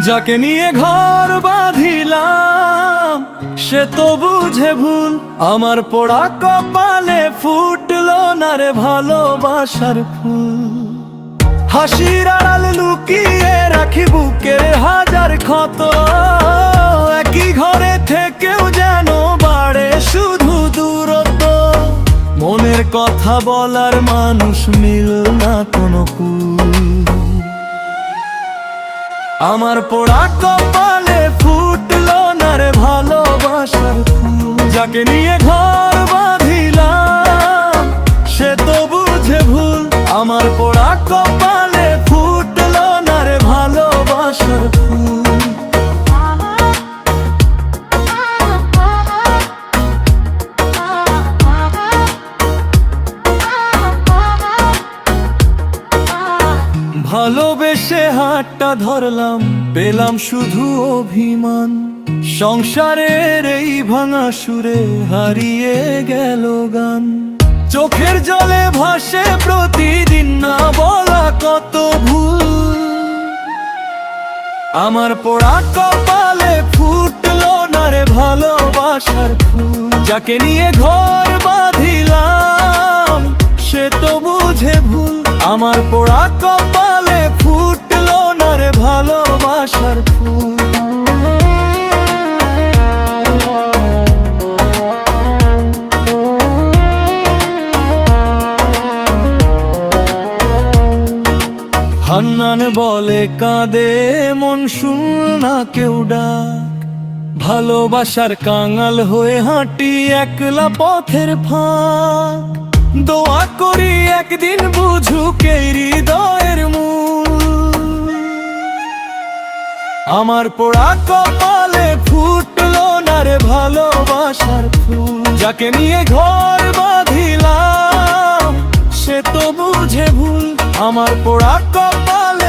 যাকে নিয়ে ঘর বাঁধিলাম সে তো বুঝে ভুল। আমার পোড়া কপালে ফুটলো না রে ভালোবাসার ফুল। হাসির আড়াল লুকিয়ে রাখি বুকের হাজার ক্ষত। একই ঘরে থেকেও যেন বাড়ে শুধু দূরত্ব। মনের কথা বলার মানুষ মিল না কোনো কুল। আমার পোড়া কপালে ফুটলো না রে ভালোবাসার ফুল। যাকে নিয়ে ঘর বাঁধিলাম সে তো বুঝে ভুল। আমার পোড়া কপালে ফুটলো না রে ভালোবাসার ফুল। ভালোবেসে হাতটা ধরলাম পেলাম শুধু অভিমান। সংসারের এই ভাঙা সুরে হারিয়ে গেল গান। চোখের জলে ভাসে প্রতিদিন না বলা কত ভুল। আমার পোড়া কপালে ফুটলো না রে ভালোবাসার ফুল। যাকে নিয়ে ঘর বাঁধিলাম সে তো বুঝে ভুল। আমার পোড়া কপালে ফুটলো না রে ভালোবাসার ফুল। হান্নান বলে কাঁদে মন শুন না কেউ ডাক। ভালোবাসার কাঙাল হয়ে হাঁটি একলা পথের ফাঁক। দোয়া করি একদিন বুঝুক এই হৃদয়ের মূল। আমার পোড়া কপালে ফুটলো না রে ভালোবাসার ফুল। যাকে নিয়ে ঘর বাঁধিলাম সে তো বুঝে ভুল। আমার পোড়া কপালে